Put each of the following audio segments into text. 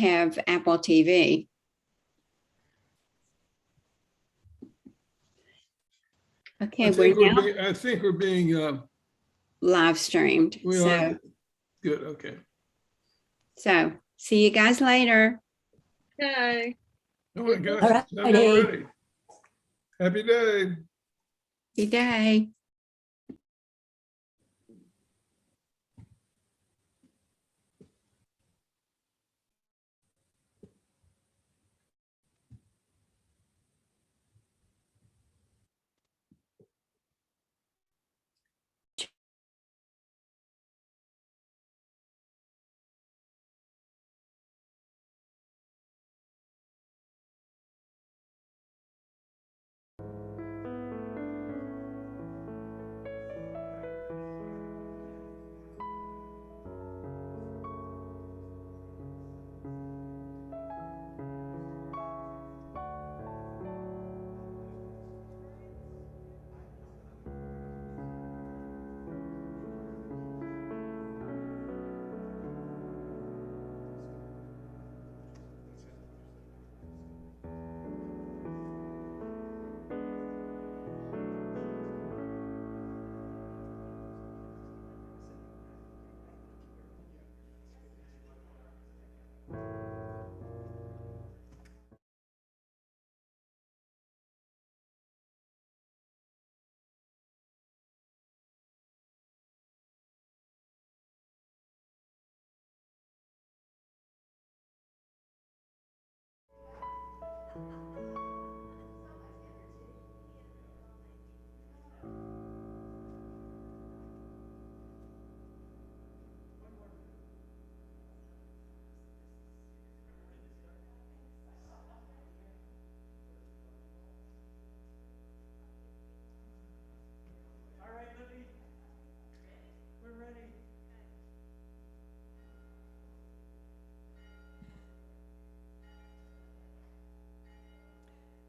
have Apple TV. Okay, I think we're being live streamed. Good. Okay. So see you guys later. Okay. Oh my gosh, All right. it's done already. Happy day. Happy day.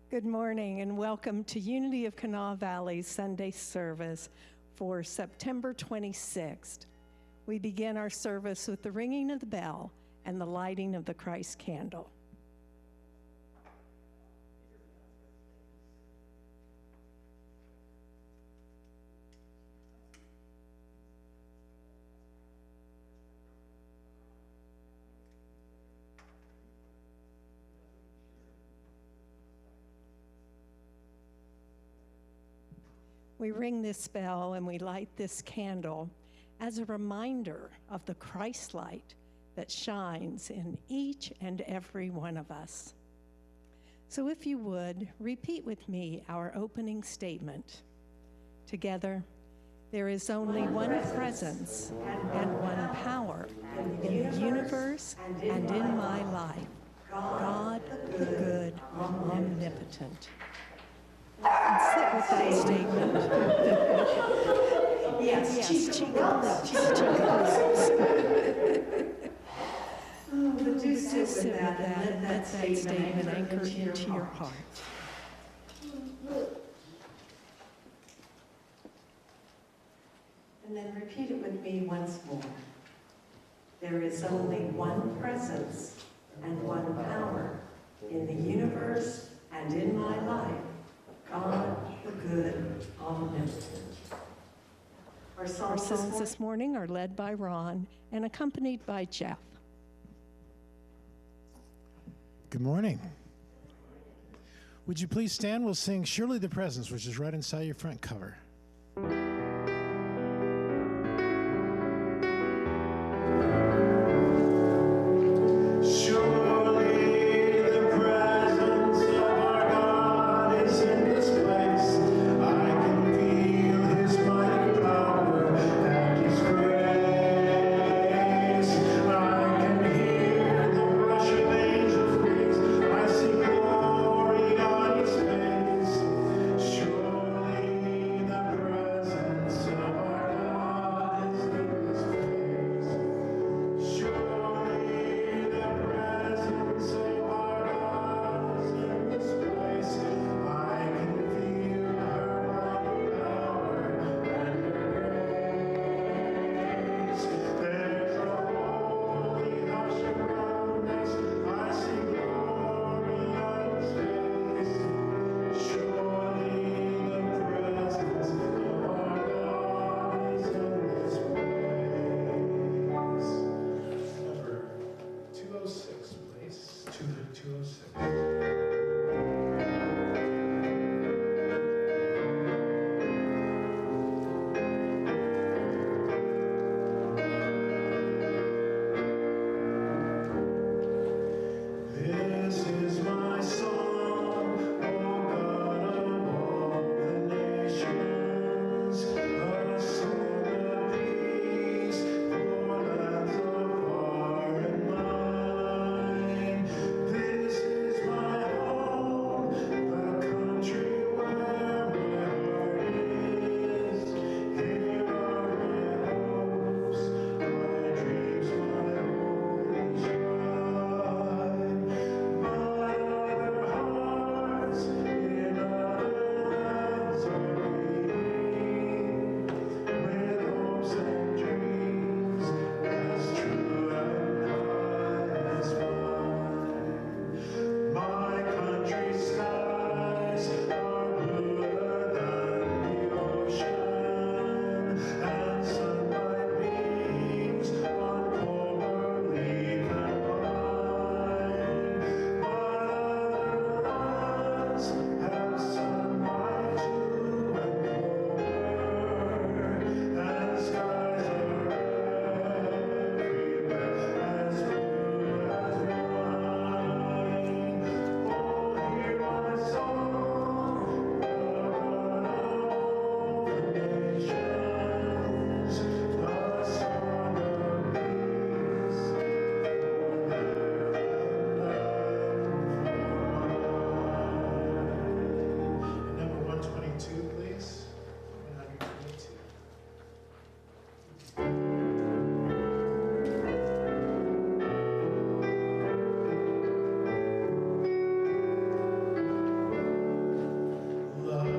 Good morning and welcome to Unity of Kanawha Valley Sunday Service for September 26th. We begin our service with the ringing of the bell and the lighting of the Christ candle. We ring this bell and we light this candle as a reminder of the Christ light that shines in each and every one of us. So if you would, repeat with me our opening statement. Together, there is only one presence and one power in the universe and in my life, God the good, omnipotent. And sit with that statement. Yes, but do sit with that and let that statement anchor into your heart. And then repeat it with me once more. There is only one presence and one power in the universe and in my life, God the good, omnipotent. Our songs this morning are led by Ron and accompanied by Jeff. Good morning. Would you please stand? We'll sing Surely the Presence, which is right inside your front cover. Surely the 206, please. 206. This is my song, O God of all the nations, a song of peace for lands afar and mine. This is my home, the country where my heart is. Here are my hopes, my dreams, my holy shrine. But other hearts in other lands are beating, with hopes and dreams as true and high as mine. My country's skies are bluer than the ocean, and sunlight beams on clover leaf and vine. But other lands have sunlight too and clover, and skies are everywhere as blue as mine. Oh, hear my song, the God of all the nations, the song of peace for Number 122, please. 122. Love,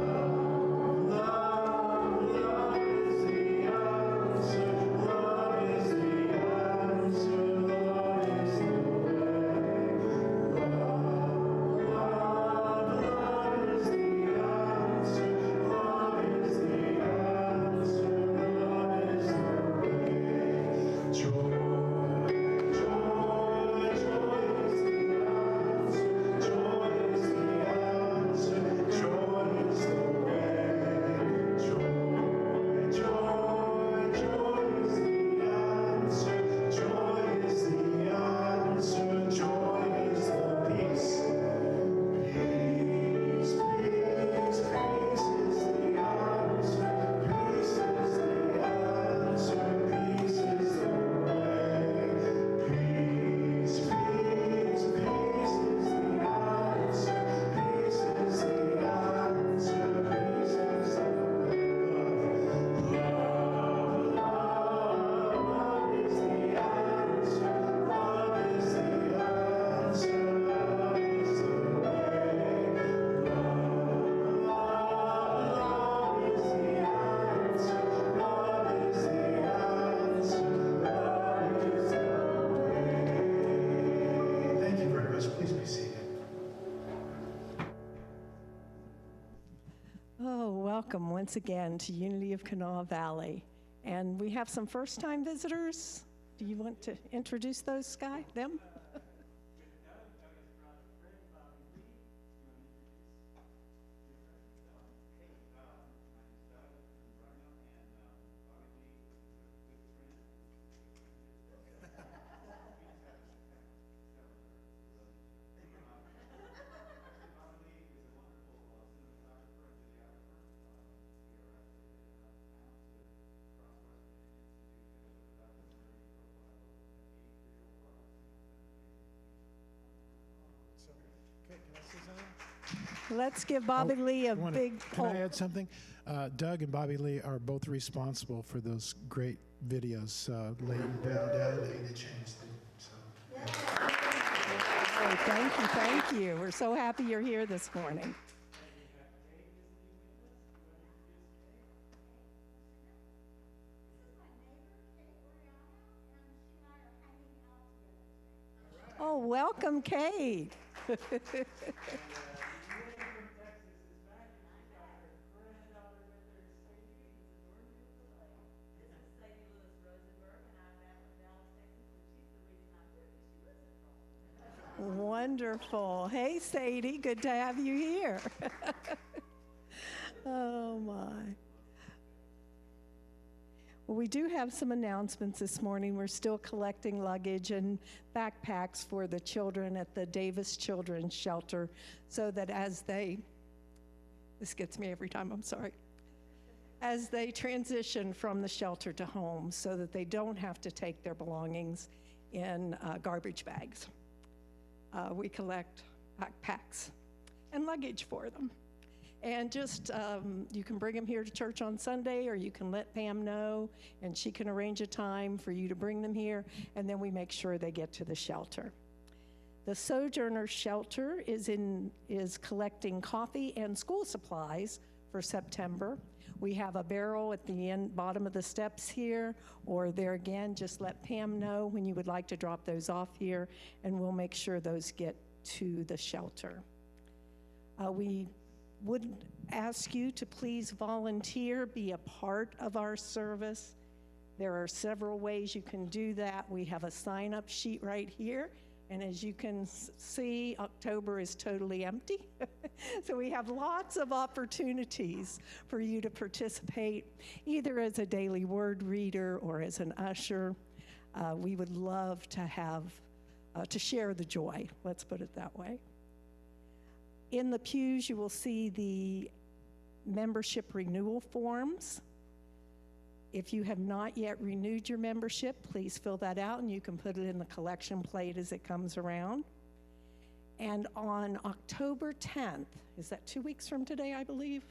love, love is the answer. Love is the answer. Love is the way. Love, love, love is the answer. Love is the answer. Love is the way. Joy, joy, joy is the answer. Joy is the answer. Joy is the way. Joy, joy, joy is the answer. Joy is the answer. Joy is the peace. Peace, peace, peace is the answer. Peace is the answer. Peace is the way. Peace, peace, peace is the answer. Peace is the answer. Peace is the way. Love, love, love is the answer. Love is the answer. Love is the way. Love, love is the answer. Love is the answer. Love is the way. Thank you very much. Please be seated. Oh, welcome once again to Unity of Kanawha Valley. And we have some first-time visitors. Do you want to introduce those, them? So, okay, can I say something? Let's give Bobby Lee a big Can I add something? Doug and Bobby Lee are both responsible for those great videos. Laying down, laying to change them. So. Oh, thank you. We're so happy you're here this morning. Oh, welcome, Kate. Wonderful. Hey, Sadie, good to have you here. Oh, my. Well, we do have some announcements this morning. We're still collecting luggage and backpacks for the children at the Davis Children's Shelter so that as they, this gets me every time, I'm sorry, as they transition from the shelter to home so that they don't have to take their belongings in garbage bags. We collect backpacks and luggage for them. And just, you can bring them here to church on Sunday, or you can let Pam know, and she can arrange a time for you to bring them here, and then we make sure they get to the shelter. The Sojourner Shelter is collecting coffee and school supplies for September. We have a barrel at the bottom of the steps here, or there again, just let Pam know when you would like to drop those off here, and we'll make sure those get to the shelter. We would ask you to please volunteer, be a part of our service. There are several ways you can do that. We have a sign-up sheet right here, and as you can see, October is totally empty. So we have lots of opportunities for you to participate, either as a daily word reader or as an usher. We would love to have, to share the joy, let's put it that way. In the pews, you will see the membership renewal forms. If you have not yet renewed your membership, please fill that out and you can put it in the collection plate as it comes around. And on October 10th, is that 2 weeks from today, I believe,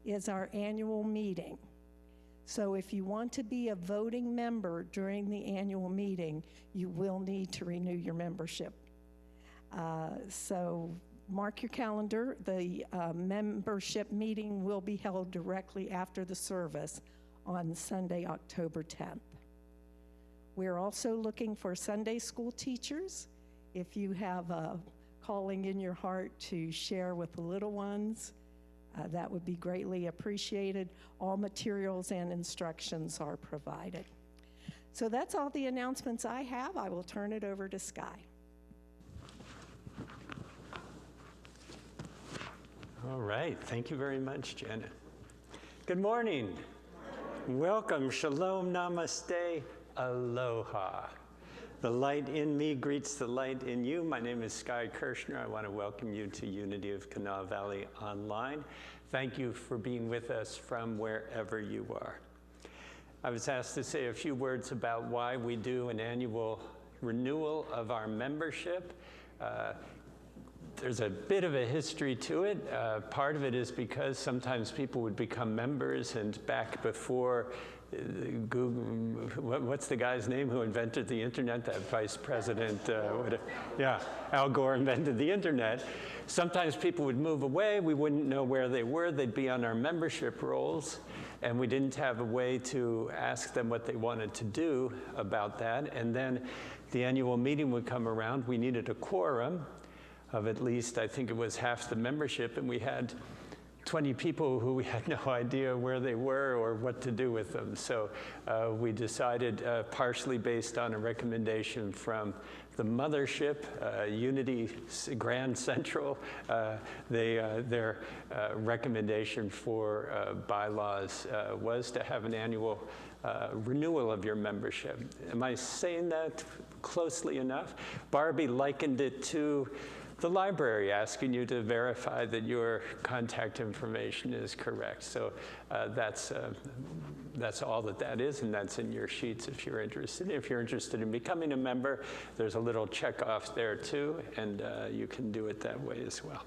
is our annual meeting. So if you want to be a voting member during the annual meeting, you will need to renew your membership. So mark your calendar. The membership meeting will be held directly after the service on Sunday, October 10th. We're also looking for Sunday school teachers. If you have a calling in your heart to share with the little ones, that would be greatly appreciated. All materials and instructions are provided. So that's all the announcements I have. I will turn it over to Sky. All right, thank you very much, Jenna. Good morning. Welcome, shalom, namaste, aloha. The light in me greets the light in you. My name is Sky Kershner. I want to welcome you to Unity of Kanawha Valley Online. Thank you for being with us from wherever you are. I was asked to say a few words about why we do an annual renewal of our membership. There's a bit of a history to it. Part of it is because sometimes people would become members, and back before Google, what's the guy's name who invented the internet? That vice president, Al Gore invented the internet. Sometimes people would move away. We wouldn't know where they were. They'd be on our membership rolls, and we didn't have a way to ask them what they wanted to do about that. And then the annual meeting would come around. We needed a quorum of at least, I think it was half the membership, and we had 20 people who we had no idea where they were or what to do with them. So we decided, partially based on a recommendation from the mothership, Unity Grand Central, their recommendation for bylaws was to have an annual renewal of your membership. Am I saying that closely enough? Barbie likened it to the library asking you to verify that your contact information is correct. So that's all that is, and that's in your sheets if you're interested. If you're interested in becoming a member, there's a little check off there too, and you can do it that way as well.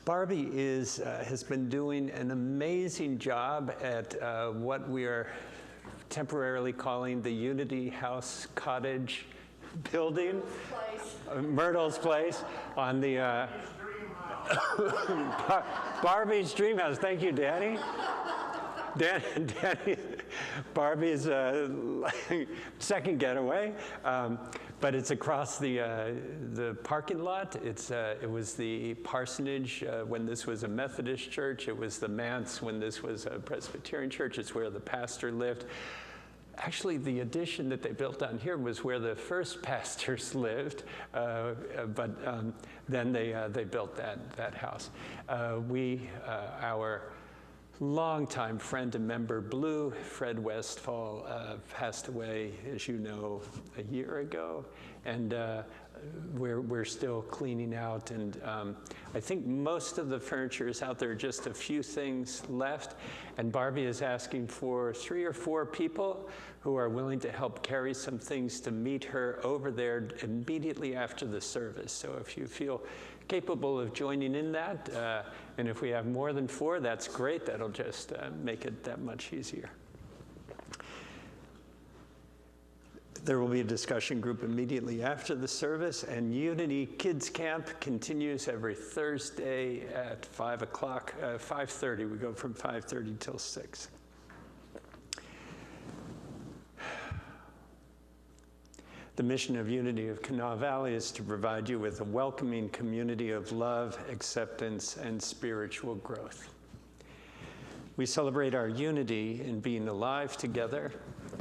Barbie has been doing an amazing job at what we are temporarily calling the Unity House Cottage building, Myrtle's Place, on the Barbie's Dream House. Thank you, Danny. Danny, Barbie's second getaway, but it's across the parking lot. It was the parsonage when this was a Methodist church. It was the manse when this was a Presbyterian church. It's where the pastor lived. Actually, the addition that they built down here was where the first pastors lived, but then they built that house. Our longtime friend and member, Blue, Fred Westfall, passed away, as you know, a year ago, and we're still cleaning out, and I think most of the furniture is out there, just a few things left, and Barbie is asking for 3 or 4 people who are willing to help carry some things to meet her over there immediately after the service. So if you feel capable of joining in that, and if we have more than 4, that's great. That'll just make it that much easier. There will be a discussion group immediately after the service, and Unity Kids Camp continues every Thursday at 5 o'clock, 5:30. We go from 5:30 till 6. The mission of Unity of Kanawha Valley is to provide you with a welcoming community of love, acceptance, and spiritual growth. We celebrate our unity in being alive together,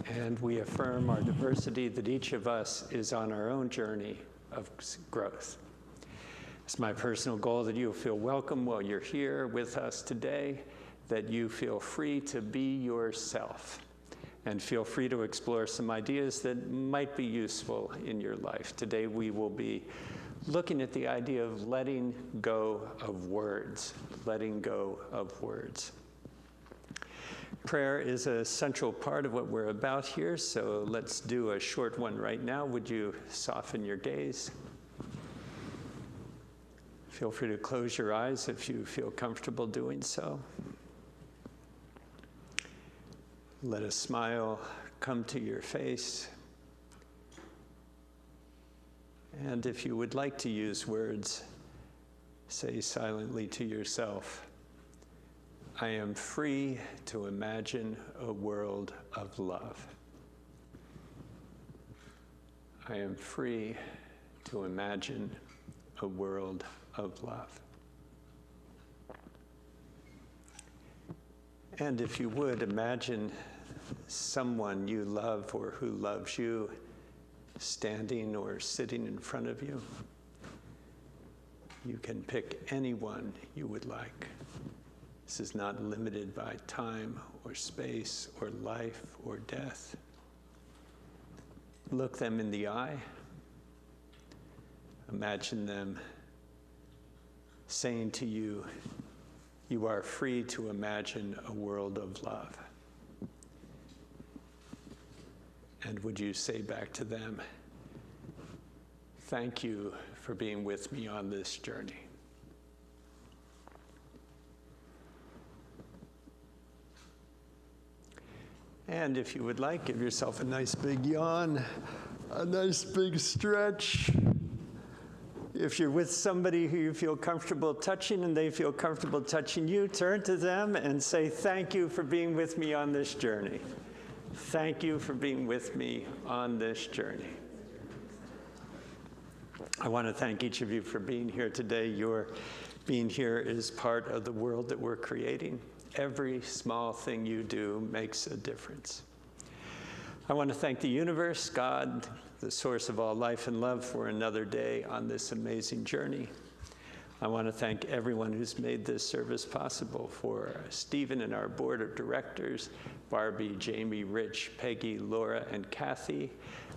and we affirm our diversity, that each of us is on our own journey of growth. It's my personal goal that you'll feel welcome while you're here with us today, that you feel free to be yourself, and feel free to explore some ideas that might be useful in your life. Today we will be looking at the idea of letting go of words, letting go of words. Prayer is a central part of what we're about here, so let's do a short one right now. Would you soften your gaze? Feel free to close your eyes if you feel comfortable doing so. Let a smile come to your face. And if you would like to use words, say silently to yourself, I am free to imagine a world of love. I am free to imagine a world of love. And if you would, imagine someone you love or who loves you standing or sitting in front of you. You can pick anyone you would like. This is not limited by time or space or life or death. Look them in the eye. Imagine them saying to you, you are free to imagine a world of love. And would you say back to them, thank you for being with me on this journey. And if you would like, give yourself a nice big yawn, a nice big stretch. If you're with somebody who you feel comfortable touching and they feel comfortable touching you, turn to them and say, thank you for being with me on this journey. Thank you for being with me on this journey. I want to thank each of you for being here today. Your being here is part of the world that we're creating. Every small thing you do makes a difference. I want to thank the universe, God, the source of all life and love, for another day on this amazing journey. I want to thank everyone who's made this service possible, for Stephen and our board of directors, Barbie, Jamie, Rich, Peggy, Laura, and Kathy.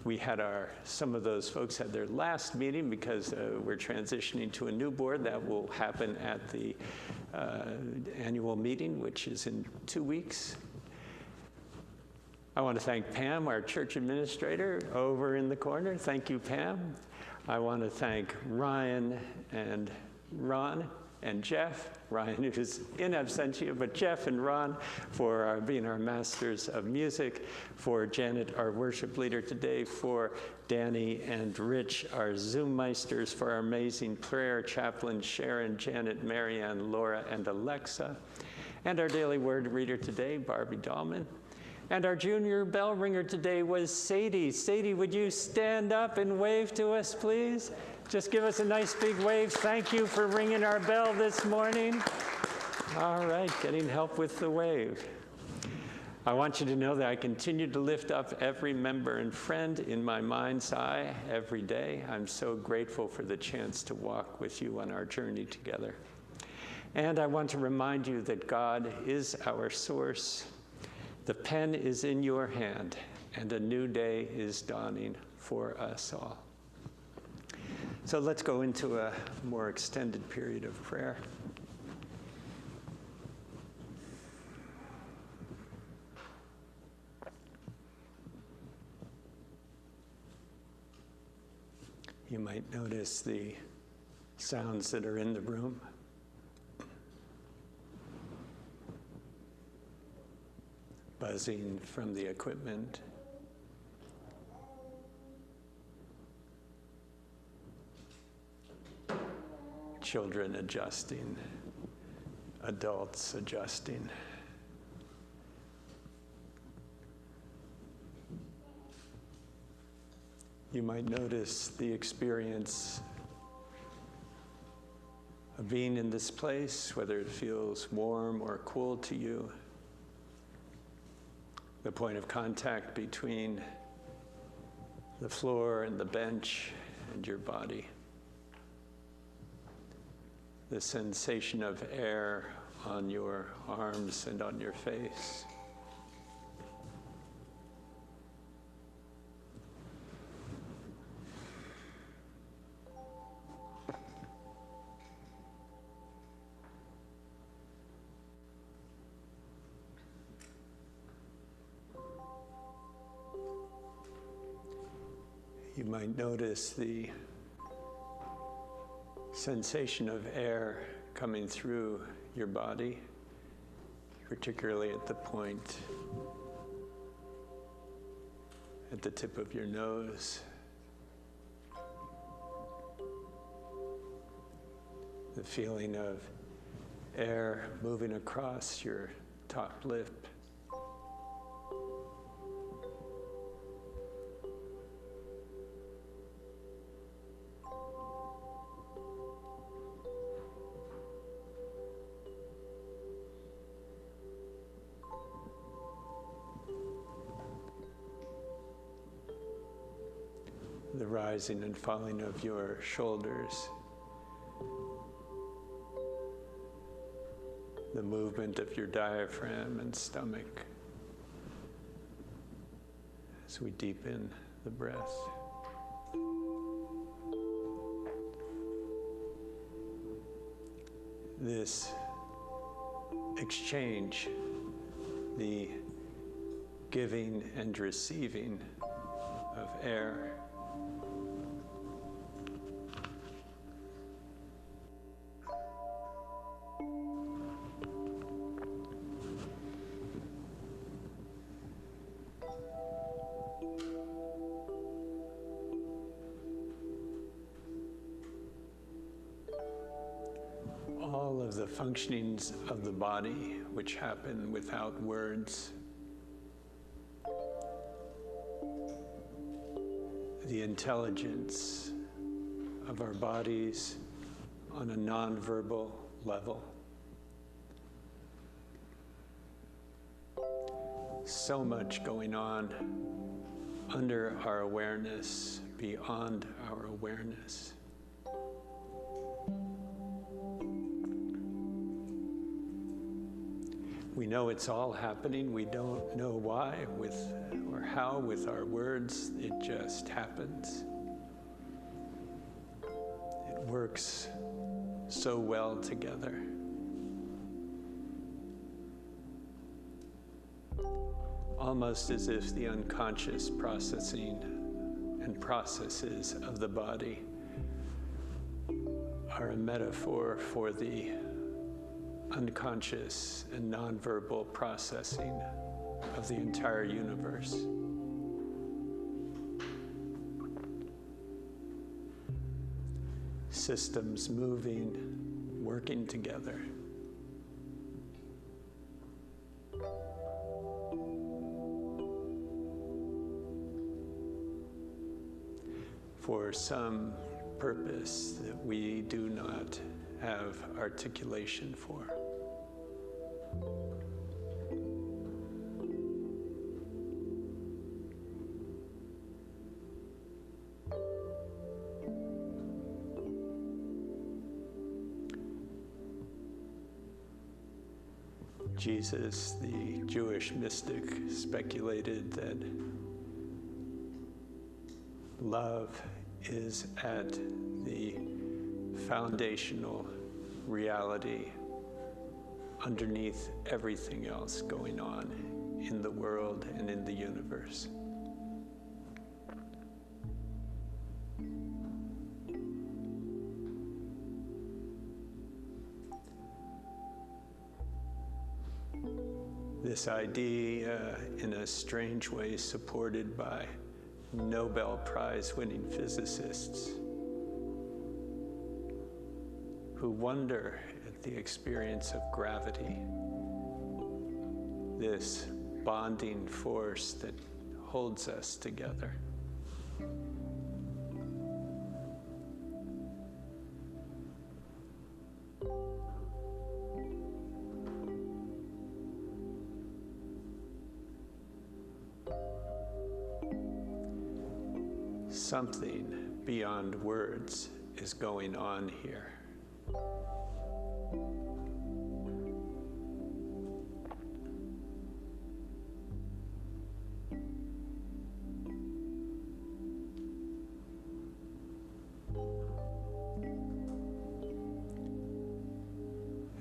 We had some of those folks had their last meeting because we're transitioning to a new board. That will happen at the annual meeting, which is in 2 weeks. I want to thank Pam, our church administrator, over in the corner. Thank you, Pam. I want to thank Ryan and Ron and Jeff. Ryan, who's in absentia, but Jeff and Ron for being our masters of music, for Janet, our worship leader today, for Danny and Rich, our Zoom meisters, for our amazing prayer chaplain, Sharon, Janet, Marianne, Laura, and Alexa, and our daily word reader today, Barbie Dahlman. And our junior bell ringer today was Sadie. Sadie, would you stand up and wave to us, please? Just give us a nice big wave. Thank you for ringing our bell this morning. All right, getting help with the wave. I want you to know that I continue to lift up every member and friend in my mind's eye every day. I'm so grateful for the chance to walk with you on our journey together. And I want to remind you that God is our source. The pen is in your hand, and a new day is dawning for us all. So let's go into a more extended period of prayer. You might notice the sounds that are in the room. Buzzing from the equipment. Children adjusting, adults adjusting. You might notice the experience of being in this place, whether it feels warm or cool to you. The point of contact between the floor and the bench and your body. The sensation of air on your arms and on your face. You might notice the sensation of air coming through your body, particularly at the point at the tip of your nose. The feeling of air moving across your top lip. The rising and falling of your shoulders, the movement of your diaphragm and stomach as we deepen the breath. This exchange, the giving and receiving of air, all of the functionings of the body which happen without words. The intelligence of our bodies on a nonverbal level. So much going on under our awareness, beyond our awareness. We know it's all happening. We don't know why or how with our words. It just happens. It works so well together. Almost as if the unconscious processing and processes of the body are a metaphor for the unconscious and nonverbal processing of the entire universe. Systems moving, working together. For some purpose that we do not have articulation for. Jesus, the Jewish mystic, speculated that love is at the foundational reality underneath everything else going on in the world and in the universe. This idea, in a strange way, supported by Nobel Prize-winning physicists who wonder at the experience of gravity, this bonding force that holds us together. Something beyond words is going on here.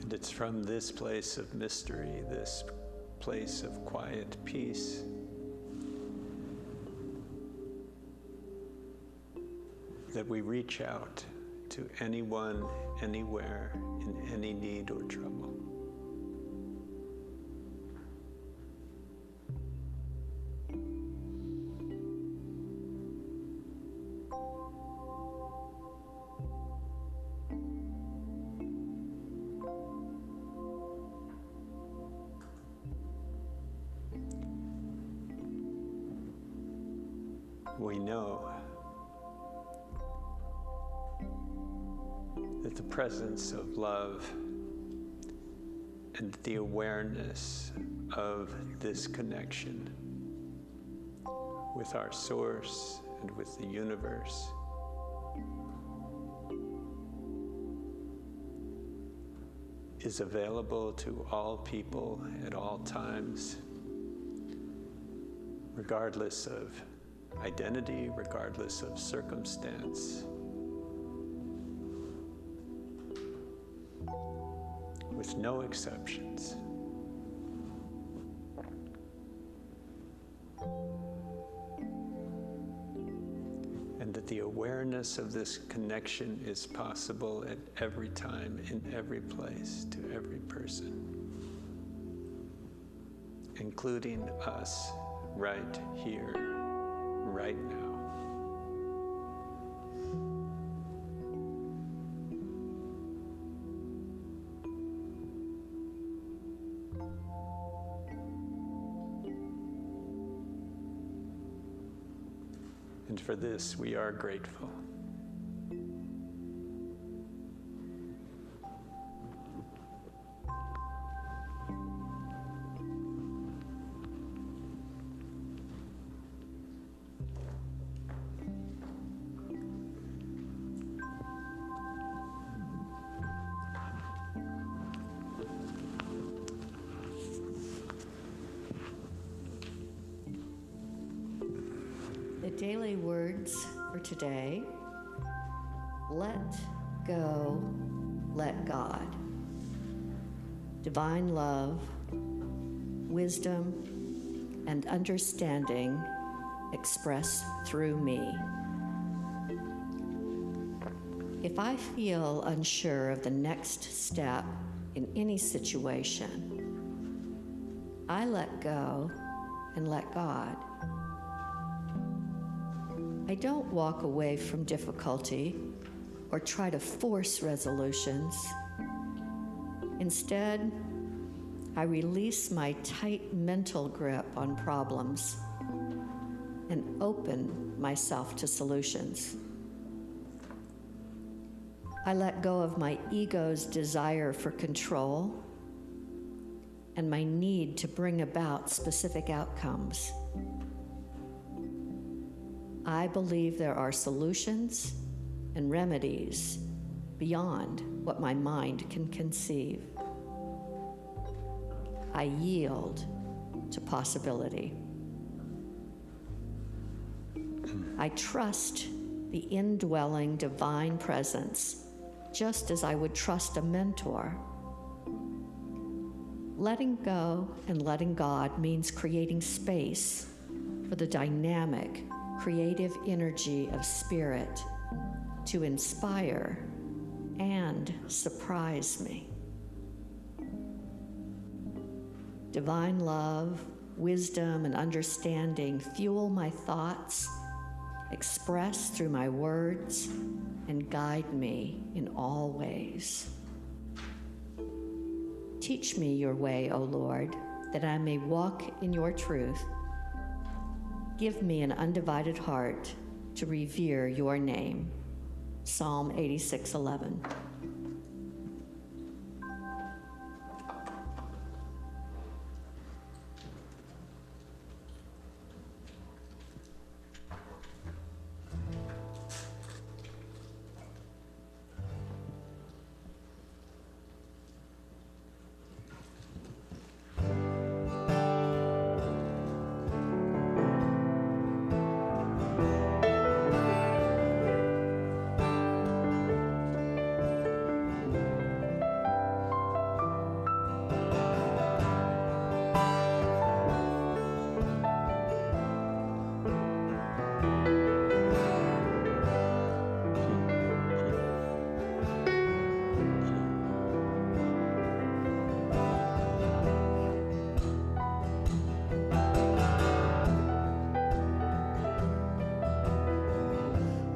And it's from this place of mystery, this place of quiet peace, that we reach out to anyone, anywhere, in any need or trouble. We know that the presence of love and the awareness of this connection with our source and with the universe is available to all people at all times, regardless of identity, regardless of circumstance, with no exceptions. And that the awareness of this connection is possible at every time, in every place, to every person, including us right here, right now. And for this, we are grateful. The daily words for today: let go, let God. Divine love, wisdom, and understanding expressed through me. If I feel unsure of the next step in any situation, I let go and let God. I don't walk away from difficulty or try to force resolutions. Instead, I release my tight mental grip on problems and open myself to solutions. I let go of my ego's desire for control and my need to bring about specific outcomes. I believe there are solutions and remedies beyond what my mind can conceive. I yield to possibility. I trust the indwelling divine presence, just as I would trust a mentor. Letting go and letting God means creating space for the dynamic, creative energy of Spirit to inspire and surprise me. Divine love, wisdom, and understanding fuel my thoughts, express through my words, and guide me in all ways. Teach me your way, O Lord, that I may walk in your truth. Give me an undivided heart to revere your name. Psalm 86:11.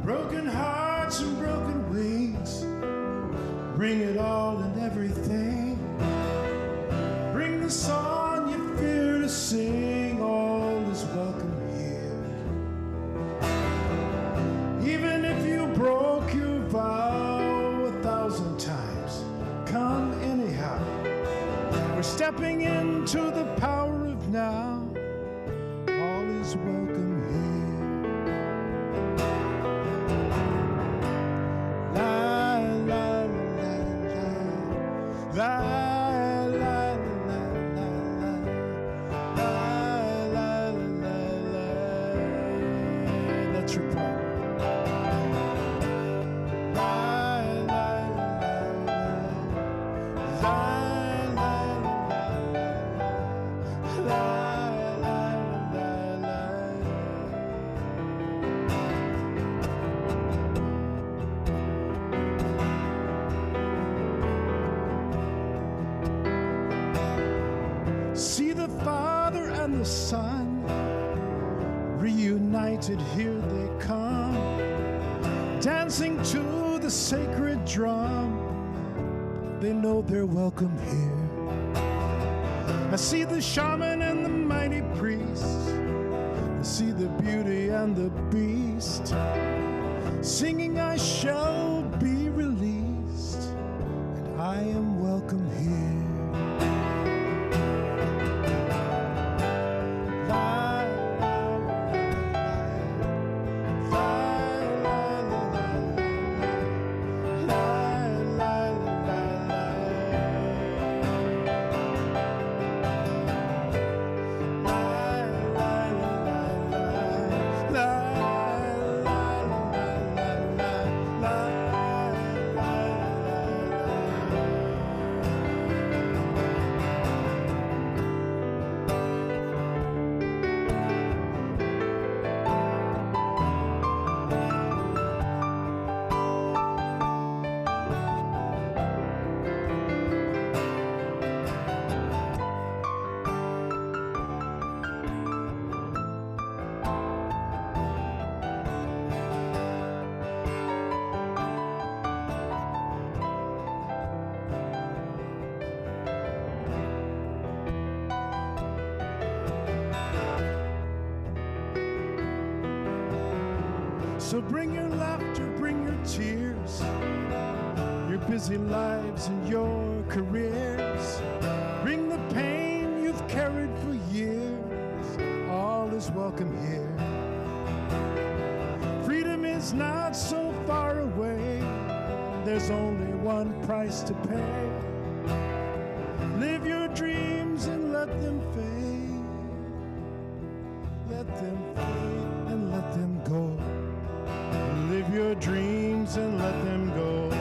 Broken hearts and broken wings, bring it all and everything. Bring the song you fear to sing, all is welcome here. Even if you broke your vow 1,000 times, come anyhow. We're stepping into the power of now, all is welcome here. That's your part. See the Father and the Son reunited, here they come, dancing to the sacred drum. They know they're welcome here. I see the shaman and the mighty priest. I see the beauty and the beast, singing, I shall be released, and I am welcome here. So bring your laughter, bring your tears, your busy lives and your careers. Bring the pain you've carried for years, all is welcome here. Freedom is not so far away, there's only one price to pay. Live your dreams and let them fade. Let them fade and let them go. Live your dreams and let them go.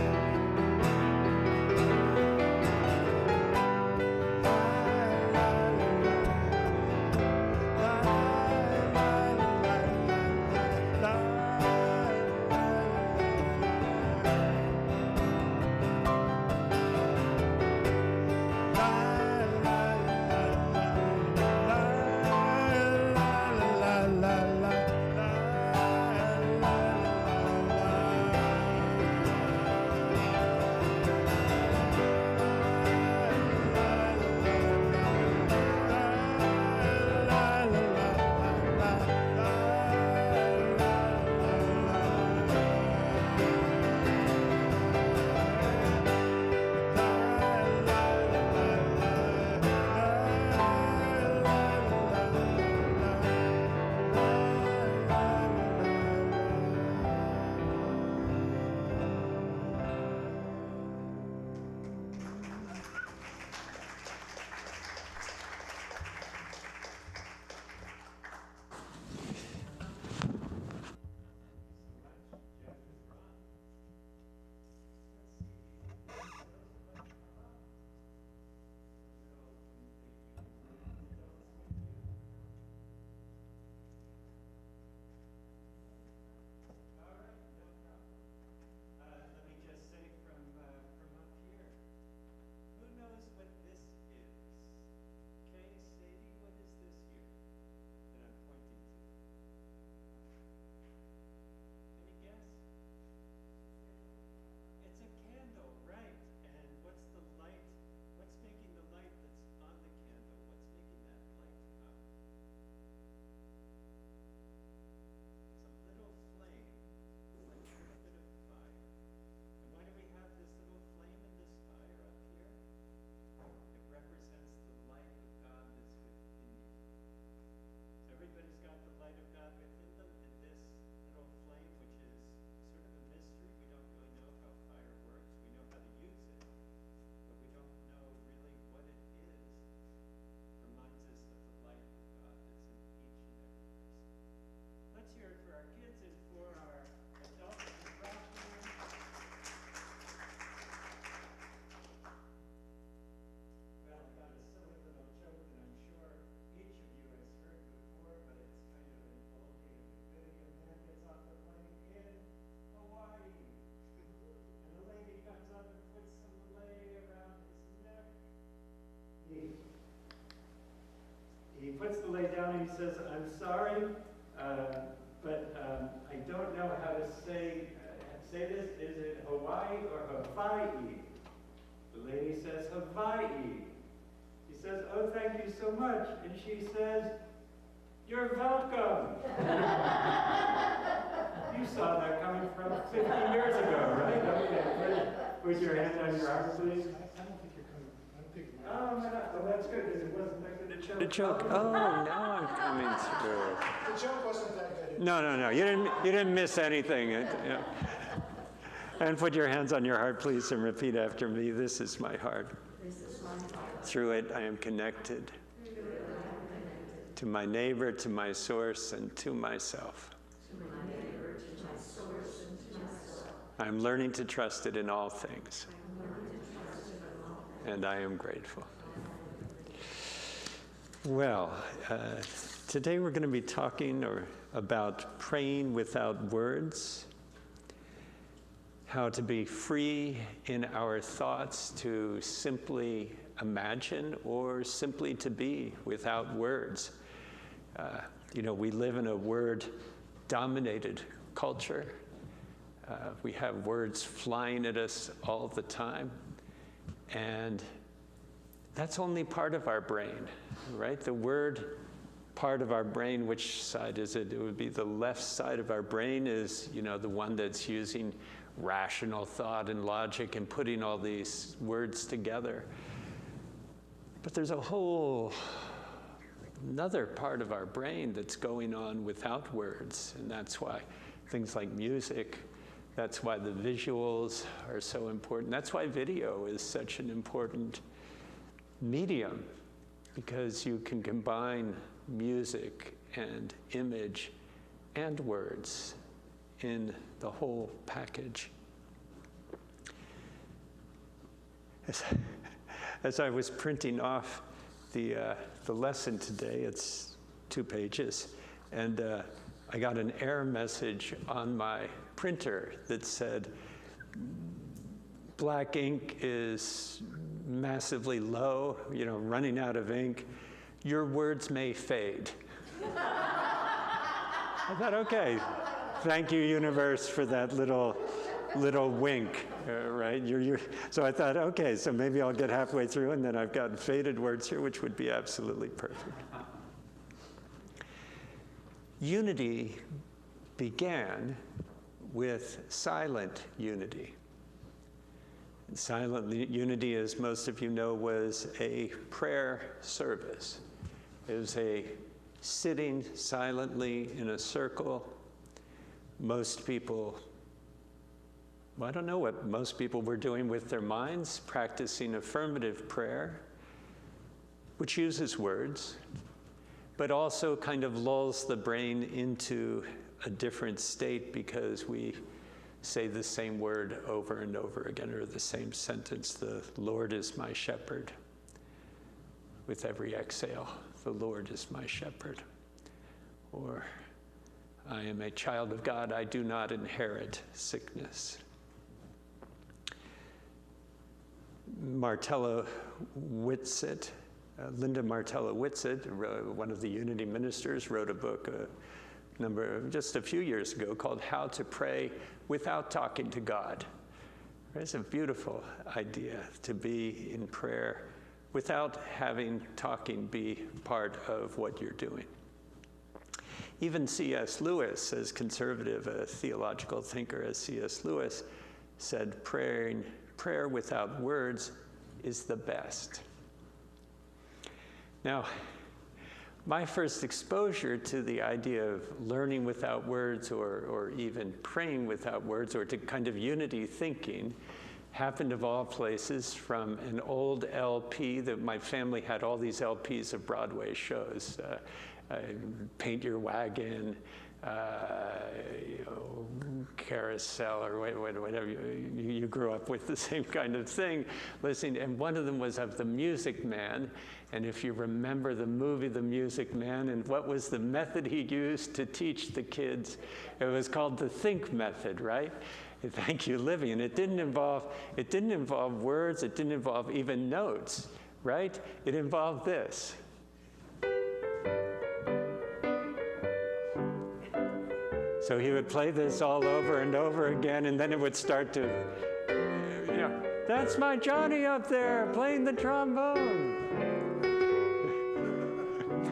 He puts the lei down and he says, "I'm sorry, but I don't know how to say this. Is it Hawaii or Hawaii?" The lady says, "Hawaii." He says, "Oh, thank you so much." And she says, "You're welcome." You saw that coming from 50 years ago, right? Okay, put your hand on your heart, please. I don't think you're coming. I don't think. Oh, that's good, because it wasn't expected to choke. The choke. Oh, now I'm coming through. The joke wasn't that good. No. You didn't miss anything. Yeah. And put your hands on your heart, please, and repeat after me. This is my heart. Through it, I am connected to my neighbor, to my source, and to myself. I'm learning to trust it in all things. And I am grateful. Well, today we're going to be talking about praying without words, how to be free in our thoughts to simply imagine or simply to be without words. We live in a word-dominated culture. We have words flying at us all the time. And that's only part of our brain, right? The word part of our brain, which side is it? It would be the left side of our brain is, the one that's using rational thought and logic and putting all these words together. But there's a whole another part of our brain that's going on without words, and that's why things like music, that's why the visuals are so important. That's why video is such an important medium, because you can combine music and image and words in the whole package. As I was printing off the lesson today, it's 2 pages, and I got an error message on my printer that said, black ink is massively low, running out of ink. Your words may fade. I thought, okay, thank you, universe, for that little wink, right? So I thought, okay, so maybe I'll get halfway through and then I've got faded words here, which would be absolutely perfect. Unity began with silent unity. And silent unity, as most of you know, was a prayer service. It was a sitting silently in a circle. Most people, well, I don't know what most people were doing with their minds, practicing affirmative prayer, which uses words, but also kind of lulls the brain into a different state because we say the same word over and over again, or the same sentence, the Lord is my shepherd. With every exhale, the Lord is my shepherd. Or, I am a child of God, I do not inherit sickness. Martella Whitsitt, Linda Martella Whitsitt, one of the Unity ministers, wrote a book just a few years ago called How to Pray Without Talking to God. It's a beautiful idea to be in prayer without having talking be part of what you're doing. Even C.S. Lewis, as conservative a theological thinker as C.S. Lewis, said prayer without words is the best. Now, my first exposure to the idea of learning without words or even praying without words or to kind of unity thinking happened of all places from an old LP that my family had all these LPs of Broadway shows. Paint Your Wagon, Carousel, or whatever. You grew up with the same kind of thing, listening. And one of them was of The Music Man. And if you remember the movie The Music Man, and what was the method he used to teach the kids? It was called the think method, right? Thank you, Livy. And it didn't involve words. It didn't involve even notes, right? It involved this. So he would play this all over and over again, and then it would start to, that's my Johnny up there playing the trombone.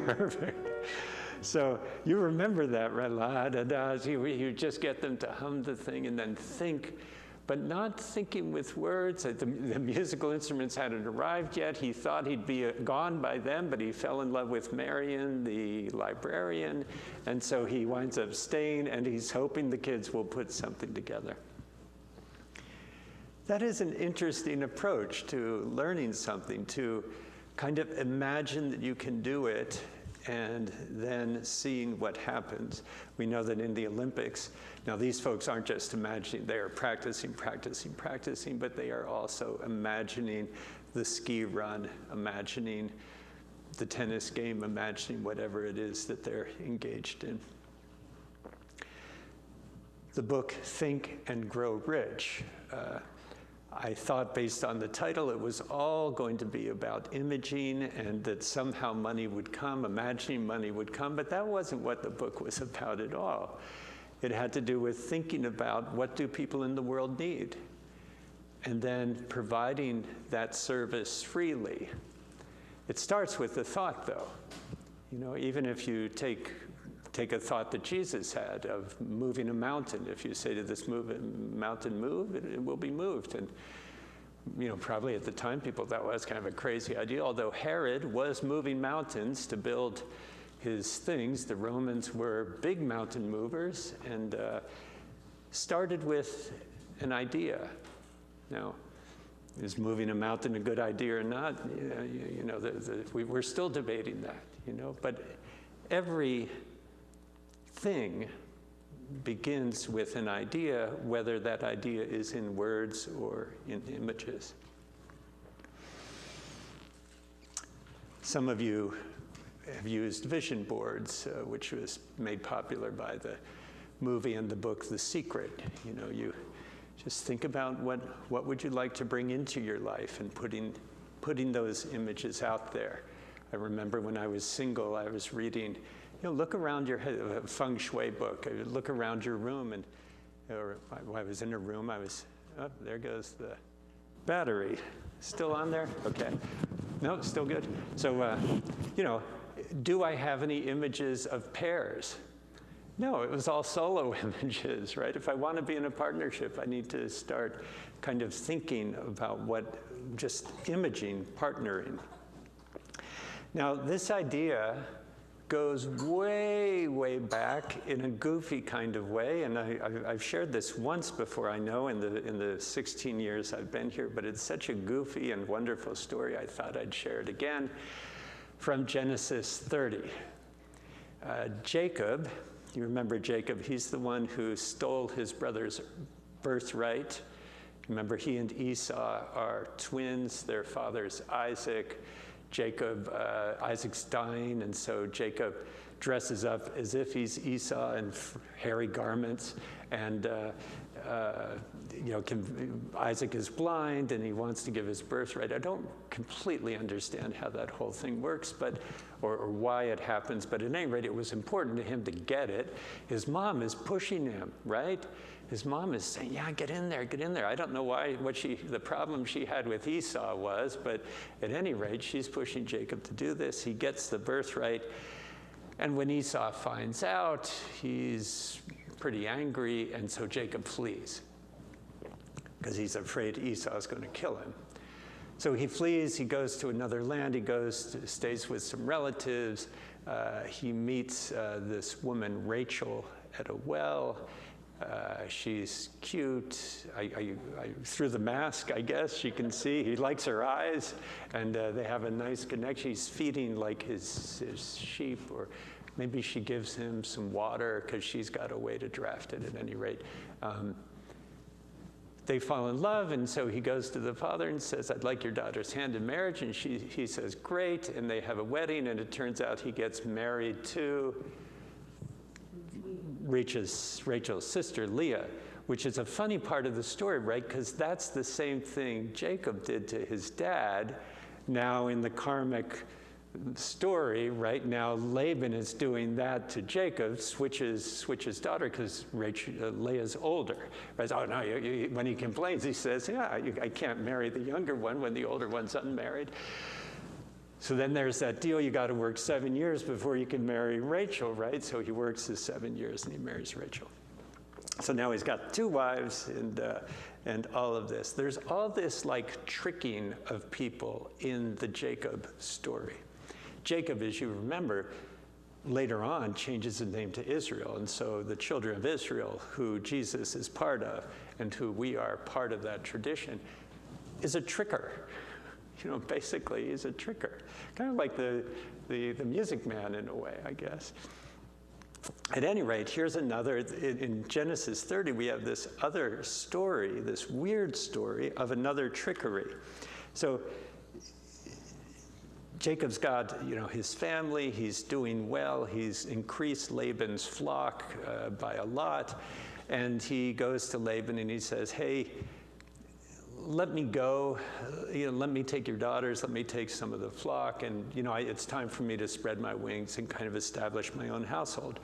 Perfect. So you remember that, right? La da da. You just get them to hum the thing and then think, but not thinking with words. The musical instruments hadn't arrived yet. He thought he'd be gone by then, but he fell in love with Marion, the librarian, and so he winds up staying, and he's hoping the kids will put something together. That is an interesting approach to learning something, to kind of imagine that you can do it and then seeing what happens. We know that in the Olympics, now these folks aren't just imagining, they are practicing, but they are also imagining the ski run, imagining the tennis game, imagining whatever it is that they're engaged in. The book Think and Grow Rich, I thought based on the title it was all going to be about imaging and that somehow money would come, imagining money would come, but that wasn't what the book was about at all. It had to do with thinking about what do people in the world need, and then providing that service freely. It starts with the thought, though. Even if you take a thought that Jesus had of moving a mountain. If you say to this mountain, move, it will be moved. And, probably at the time people thought, well, that's kind of a crazy idea. Although Herod was moving mountains to build his things, the Romans were big mountain movers and started with an idea. Now, Is moving a mountain a good idea or not? We're still debating that, but every thing begins with an idea, whether that idea is in words or in images. Some of you have used vision boards, which was made popular by the movie and the book The Secret. You just think about what would you like to bring into your life, and putting those images out there. I remember when I was single, I was reading, look around your head, a feng shui book. I would look around your room, or I was in a room, there goes the battery. Still on there? Okay. No, still good. So, do I have any images of pairs? No, it was all solo images, right? If I want to be in a partnership, I need to start kind of thinking about just imaging, partnering. Now, this idea goes way, way back in a goofy kind of way, and I've shared this once before, I know, in the 16 years I've been here, but it's such a goofy and wonderful story, I thought I'd share it again, from Genesis 30. Jacob, you remember Jacob, he's the one who stole his brother's birthright. Remember, he and Esau are twins, their father's Isaac. Isaac's dying, and so Jacob dresses up as if he's Esau in hairy garments, and Isaac is blind, and he wants to give his birthright. I don't completely understand how that whole thing works, or why it happens, but at any rate, it was important to him to get it. His mom is pushing him, right? His mom is saying, yeah, get in there, get in there. I don't know the problem she had with Esau was, but at any rate, she's pushing Jacob to do this. He gets the birthright, and when Esau finds out, he's pretty angry, and so Jacob flees because he's afraid Esau is going to kill him. So he flees, he goes to another land, stays with some relatives. He meets this woman, Rachel, at a well. She's cute. Through the mask, I guess, you can see he likes her eyes, and they have a nice connection. He's feeding like his sheep, or maybe she gives him some water because she's got a way to draft it at any rate. They fall in love, and so he goes to the father and says, I'd like your daughter's hand in marriage, and he says, great, and they have a wedding, and it turns out he gets married to Rachel's sister, Leah, which is a funny part of the story, right? Because that's the same thing Jacob did to his dad. Now in the karmic story, right now Laban is doing that to Jacob, switches daughter, because Leah's older. Right? Oh no! When he complains, he says, "Yeah, I can't marry the younger one when the older one's unmarried." So then there's that deal, you got to work 7 years before you can marry Rachel, right? So he works his 7 years and he marries Rachel. So now he's got 2 wives and all of this. There's all this like tricking of people in the Jacob story. Jacob, as you remember, later on changes his name to Israel. And so the children of Israel, who Jesus is part of and who we are part of that tradition, is a tricker. Basically, he's a tricker. Kind of like the Music Man in a way, I guess. At any rate, here's another, in Genesis 30, we have this other story, this weird story of another trickery. So Jacob's got, his family, he's doing well, he's increased Laban's flock by a lot, and he goes to Laban and he says, hey, let me go, let me take your daughters, let me take some of the flock, and it's time for me to spread my wings and kind of establish my own household.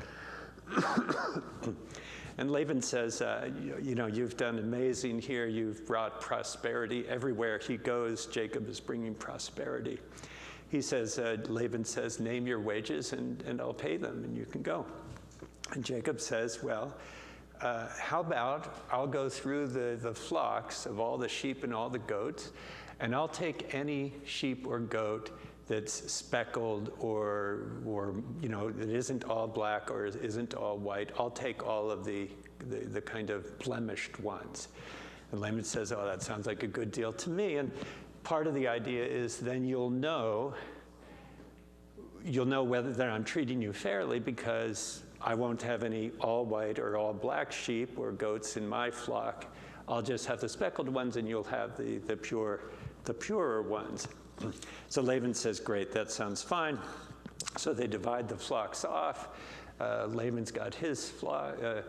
And Laban says, you've done amazing here, you've brought prosperity everywhere he goes. Jacob is bringing prosperity. He says, Laban says, name your wages and I'll pay them and you can go. And Jacob says, well, how about I'll go through the flocks of all the sheep and all the goats, and I'll take any sheep or goat that's speckled or that isn't all black or isn't all white. I'll take all of the kind of blemished ones. And Laban says, oh, that sounds like a good deal to me. And part of the idea is then you'll know whether that I'm treating you fairly, because I won't have any all white or all black sheep or goats in my flock. I'll just have the speckled ones, and you'll have the purer ones. So Laban says, great, that sounds fine. So they divide the flocks off. Laban's got his flocks.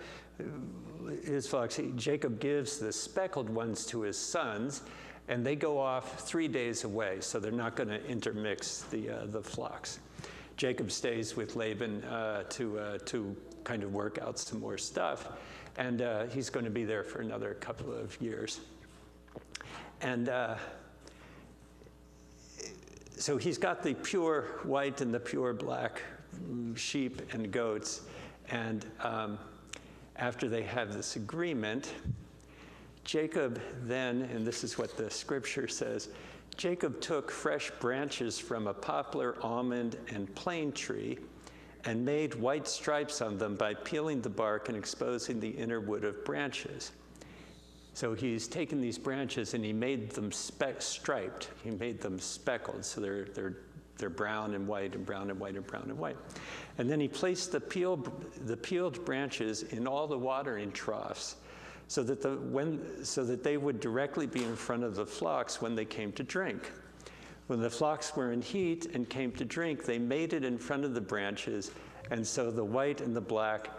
Jacob gives the speckled ones to his sons, and they go off 3 days away, so they're not going to intermix the flocks. Jacob stays with Laban to kind of work out some more stuff, and he's going to be there for another couple of years. And so he's got the pure white and the pure black sheep and goats, and after they have this agreement, Jacob then, and this is what the scripture says, Jacob took fresh branches from a poplar, almond, and plane tree and made white stripes on them by peeling the bark and exposing the inner wood of branches. So he's taken these branches and he made them striped. He made them speckled, so they're brown and white and brown and white and brown and white. And then he placed the peeled branches in all the watering troughs, so that they would directly be in front of the flocks when they came to drink. When the flocks were in heat and came to drink, they made it in front of the branches, and so the white and the black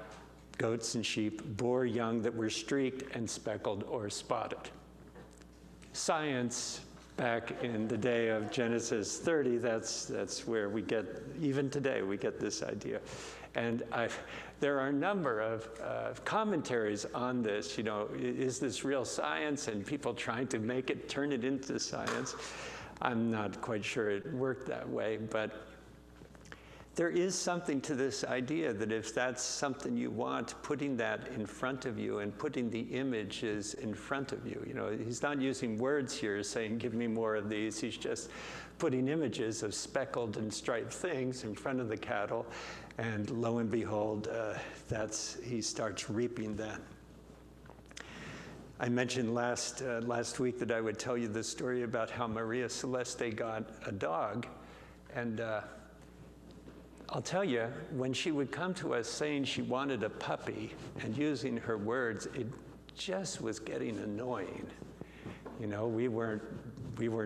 goats and sheep bore young that were streaked and speckled or spotted. Science, back in the day of Genesis 30, that's where we get, even today, we get this idea. And there are a number of commentaries on this. You know, is this real science? And people trying to turn it into science. I'm not quite sure it worked that way, but there is something to this idea that if that's something you want, putting that in front of you and putting the images in front of you. You know, he's not using words here saying, give me more of these. He's just putting images of speckled and striped things in front of the cattle. And lo and behold, he starts reaping that. I mentioned last week that I would tell you the story about how Maria Celeste got a dog. And I'll tell you, when she would come to us saying she wanted a puppy and using her words, it just was getting annoying. You know, we weren't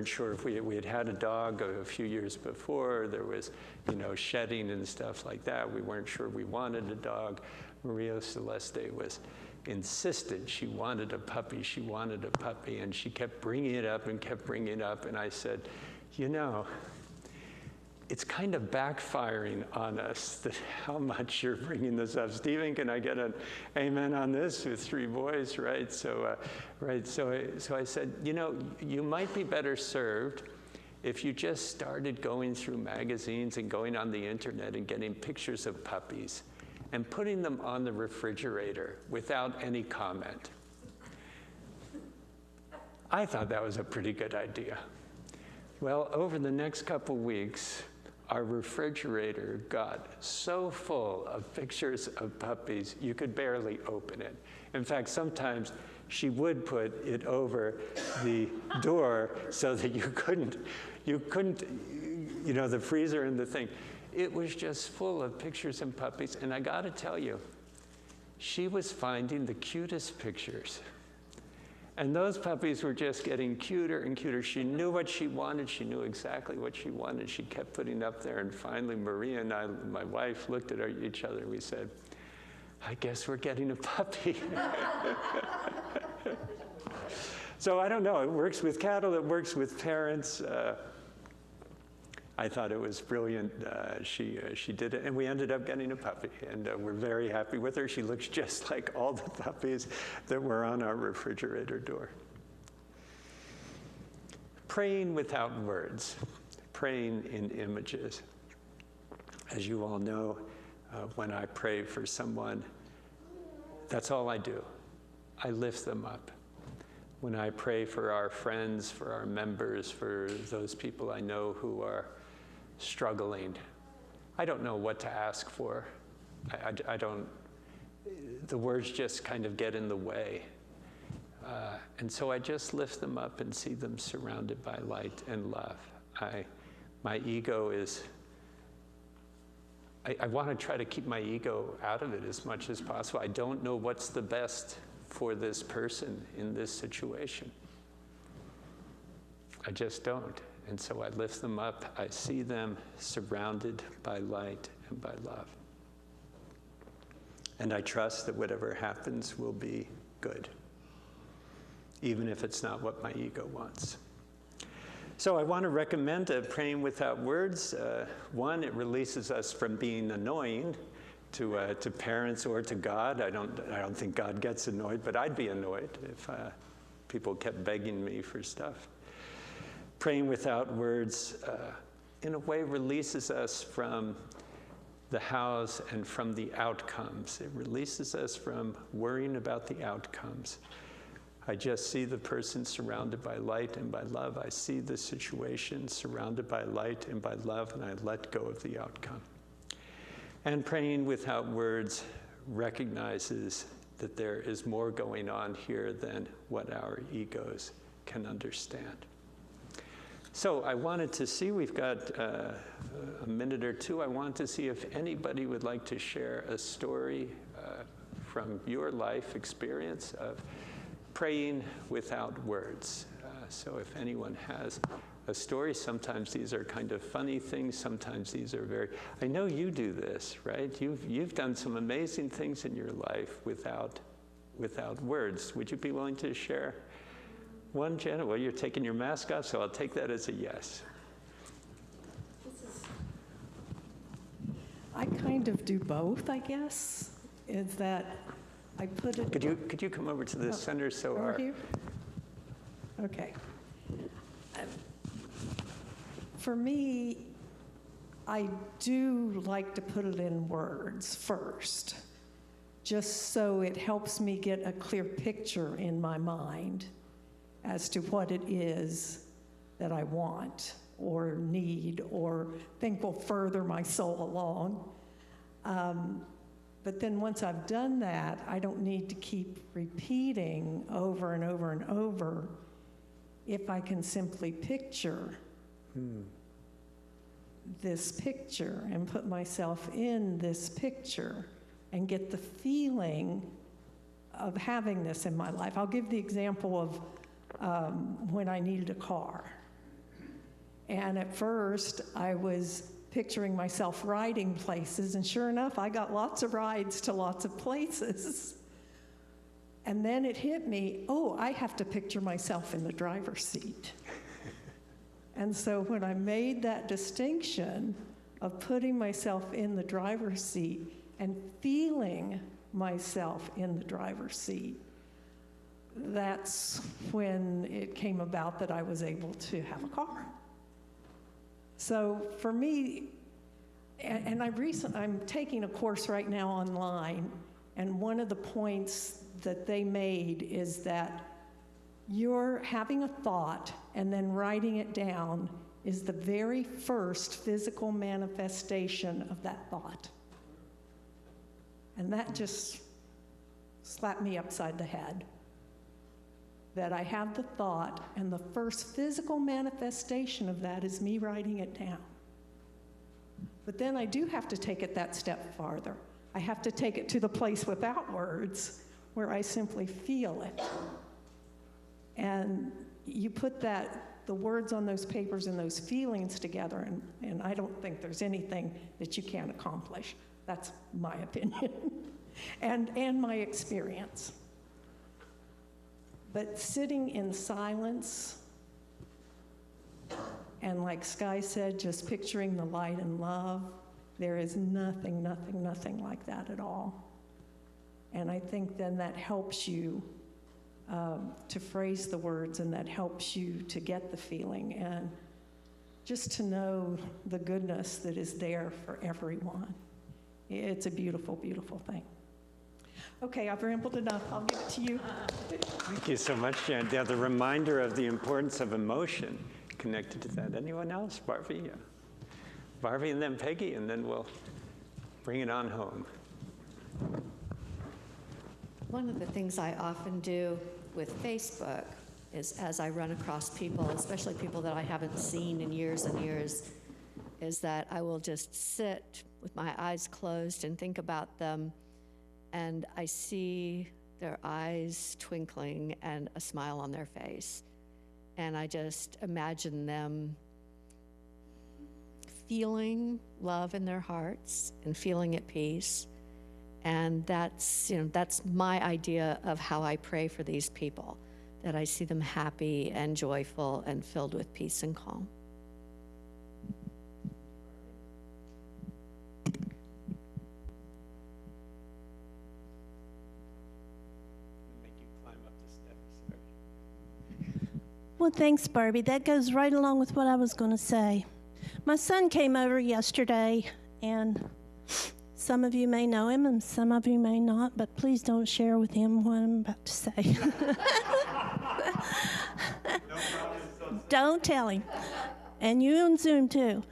sure if we had had a dog a few years before. There was, you know, shedding and stuff like that. We weren't sure we wanted a dog. Maria Celeste was insistent she wanted a puppy. She wanted a puppy, and she kept bringing it up and kept bringing it up. And I said, you know, it's kind of backfiring on us that how much you're bringing this up. Stephen, can I get an amen on this with 3 boys, right? So I said, you know, you might be better served if you just started going through magazines and going on the internet and getting pictures of puppies and putting them on the refrigerator without any comment. I thought that was a pretty good idea. Well, over the next couple weeks, our refrigerator got so full of pictures of puppies, you could barely open it. In fact, sometimes she would put it over the door so that you couldn't, you know, the freezer and the thing. It was just full of pictures and puppies, and I gotta tell you, she was finding the cutest pictures. And those puppies were just getting cuter and cuter. She knew what she wanted. She knew exactly what she wanted. She kept putting up there. And finally, Maria and I, my wife, looked at each other and we said, I guess we're getting a puppy. So I don't know. It works with cattle. It works with parents. I thought it was brilliant. She did it, and we ended up getting a puppy, and we're very happy with her. She looks just like all the puppies that were on our refrigerator door. Praying without words, praying in images. As you all know, when I pray for someone, that's all I do. I lift them up. When I pray for our friends, for our members, for those people I know who are struggling, I don't know what to ask for. I don't, the words just kind of get in the way. And so I just lift them up and see them surrounded by light and love. My ego is, I want to try to keep my ego out of it as much as possible. I don't know what's the best for this person in this situation. I just don't. And so I lift them up. I see them surrounded by light and by love. And I trust that whatever happens will be good, even if it's not what my ego wants. So I want to recommend praying without words. One, it releases us from being annoying to parents or to God. I don't think God gets annoyed, but I'd be annoyed if people kept begging me for stuff. Praying without words, in a way, releases us from the hows and from the outcomes. It releases us from worrying about the outcomes. I just see the person surrounded by light and by love. I see the situation surrounded by light and by love, and I let go of the outcome. And praying without words recognizes that there is more going on here than what our egos can understand. So I wanted to see, we've got a minute or two. I wanted to see if anybody would like to share a story from your life experience of praying without words. So if anyone has a story, sometimes these are kind of funny things, sometimes these are very, I know you do this, right? You've done some amazing things in your life without words. Would you be willing to share one, Janet? Well, you're taking your mask off, so I'll take that as a yes. I kind of do both, I guess, is that I put it... Could you come over to the center so over our... here? Okay. For me, I do like to put it in words first, just so it helps me get a clear picture in my mind as to what it is that I want or need or think will further my soul along. But then once I've done that, I don't need to keep repeating over and over and over if I can simply picture this picture and put myself in this picture and get the feeling of having this in my life. I'll give the example of when I needed a car. And at first, I was picturing myself riding places, and sure enough, I got lots of rides to lots of places. And then it hit me, oh, I have to picture myself in the driver's seat. And so when I made that distinction of putting myself in the driver's seat and feeling myself in the driver's seat, that's when it came about that I was able to have a car. So for me, and I'm taking a course right now online, and one of the points that they made is that you're having a thought and then writing it down is the very first physical manifestation of that thought. And that just slapped me upside the head. That I have the thought, and the first physical manifestation of that is me writing it down. But then I do have to take it that step farther. I have to take it to the place without words, where I simply feel it. And you put the words on those papers and those feelings together, and I don't think there's anything that you can't accomplish. That's my opinion, and my experience. But sitting in silence, and like Sky said, just picturing the light and love, there is nothing like that at all. And I think then that helps you to phrase the words, and that helps you to get the feeling, and just to know the goodness that is there for everyone. It's a beautiful, beautiful thing. Okay, I've rambled enough. I'll give it to you. Thank you so much, Jan. Yeah, the reminder of the importance of emotion connected to that. Anyone else? Barbie? Yeah. Barbie and then Peggy, and then we'll bring it on home. One of the things I often do with Facebook is as I run across people, especially people that I haven't seen in years and years, is that I will just sit with my eyes closed and think about them, and I see their eyes twinkling and a smile on their face. And I just imagine them feeling love in their hearts and feeling at peace. And that's my idea of how I pray for these people, that I see them happy and joyful and filled with peace and calm. Make you climb up the steps. Sorry. Well, thanks, Barbie. That goes right along with what I was going to say. My son came over yesterday, and some of you may know him and some of you may not, but please don't share with him what I'm about to say. Don't tell him. And you on Zoom, too.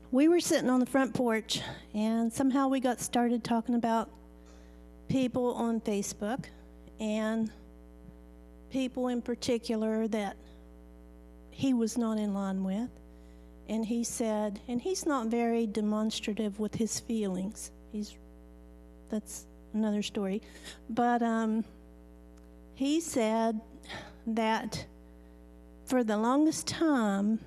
We were sitting on the front porch, and somehow we got started talking about people on Facebook, and people in particular that he was not in line with. And he said, and he's not very demonstrative with his feelings. That's another story. But he said that for the longest time,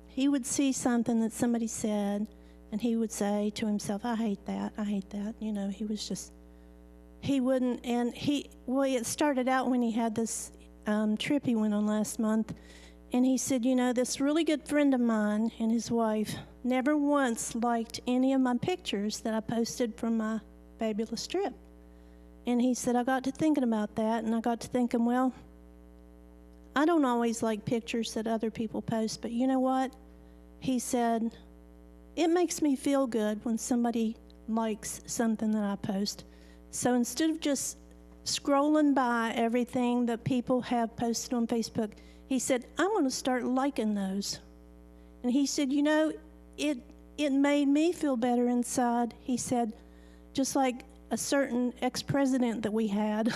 he would see something that somebody said, and he would say to himself, I hate that. You know, he wouldn't, and it started out when he had this trip he went on last month. And he said, you know, this really good friend of mine and his wife never once liked any of my pictures that I posted from my fabulous trip. And he said, I got to thinking about that, and I got to thinking, well, I don't always like pictures that other people post, but you know what? He said, it makes me feel good when somebody likes something that I post. So instead of just scrolling by everything that people have posted on Facebook, he said, I'm going to start liking those. And he said, you know, it made me feel better inside. He said, just like a certain ex-president that we had,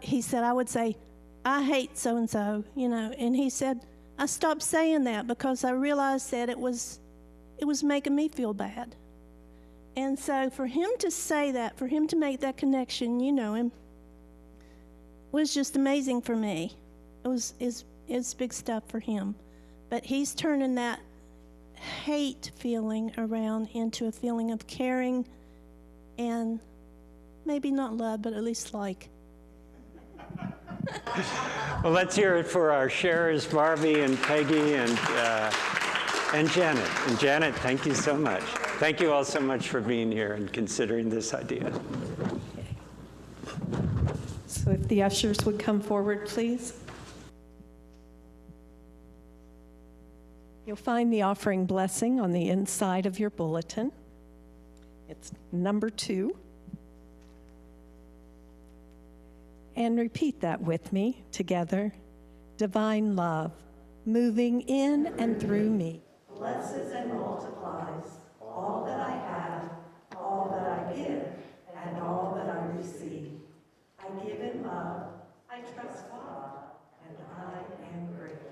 he said, I would say, I hate so-and-so, you know. And he said, I stopped saying that because I realized that it was making me feel bad. And so for him to say that, for him to make that connection, you know him, was just amazing for me. It's big stuff for him. But he's turning that hate feeling around into a feeling of caring and maybe not love, but at least like. Well, let's hear it for our sharers, Barbie and Peggy and Janet. And Janet, thank you so much. Thank you all so much for being here and considering this idea. So if the ushers would come forward, please. You'll find the offering blessing on the inside of your bulletin. It's number 2. And repeat that with me together. Divine love, moving in and through me, blesses and multiplies all that I have, all that I give, and all that I receive. I give in love, I trust God, and I am grateful.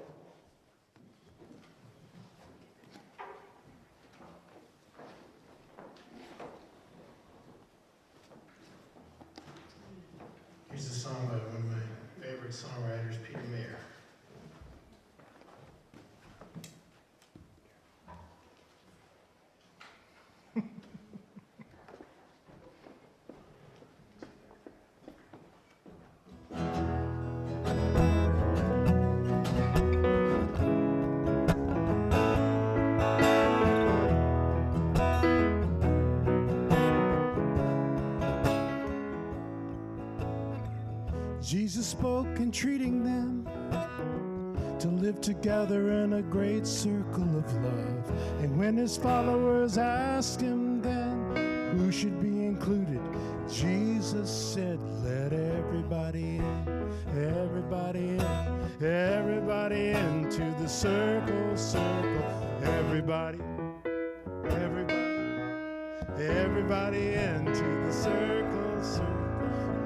Here's a song by one of my favorite songwriters, Peter Mayer. Jesus spoke, entreating them to live together in a great circle of love. And when his followers asked him then who should be included, Jesus said, let everybody in, everybody in, everybody into the circle, everybody, everybody, everybody into the circle.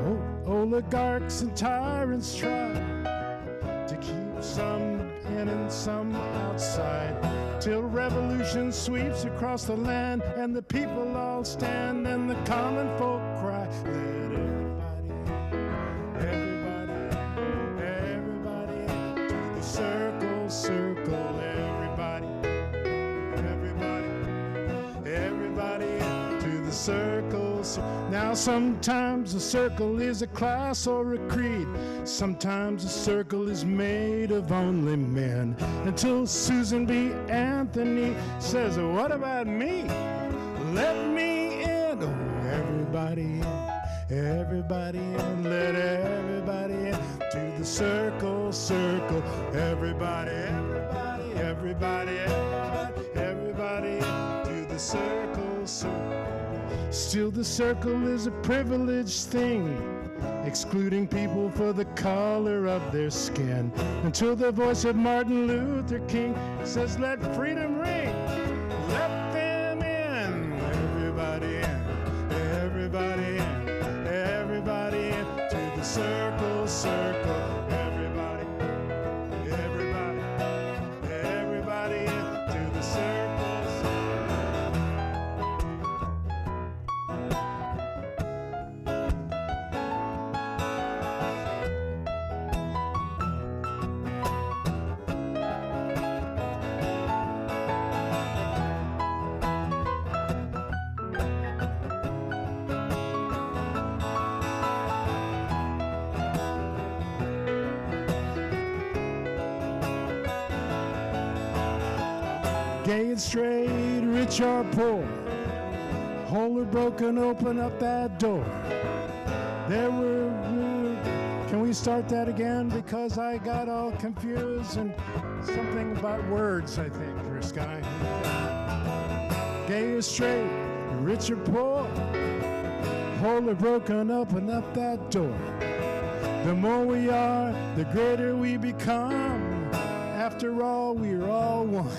Oh. Oligarchs and tyrants try to keep some in and some outside, till revolution sweeps across the land and the people all stand and the common folk cry, let everybody to the circle, circle, everybody to the circle. Now sometimes a circle is a class or a creed, sometimes a circle is made of only men, until Susan B. Anthony says, what about me? Let me in. Oh, everybody in, let everybody in to the circle, circle, everybody to the circle, circle. Still the circle is a privileged thing, excluding people for the color of their skin, until the voice of Martin Luther King says, let freedom ring, let them in. Everybody in to the circle, circle, everybody in to the circle, circle. Gay and straight, rich or poor, whole or broken, open up that door. There were, can we start that again? Because I got all confused and something about words, I think, for Sky. Gay or straight, rich or poor, whole or broken, open up that door. The more we are, the greater we become. After all, we're all one.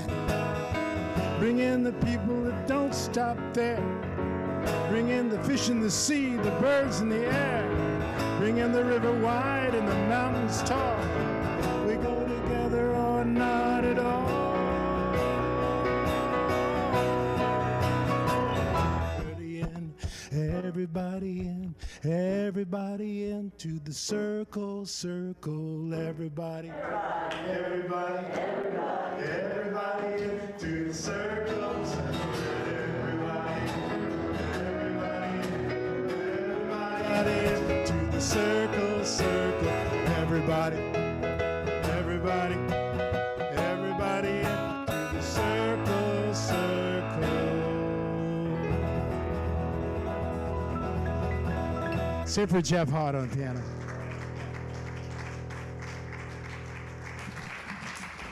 Bring in the people that don't stop there. Bring in the fish in the sea, the birds in the air. Bring in the river wide and the mountains tall. We go together or not at all. Everybody in to the circle, circle, everybody in to the circle, everybody in to the circle, circle, everybody in to the circle, circle. Sit for Jeff Hart on piano.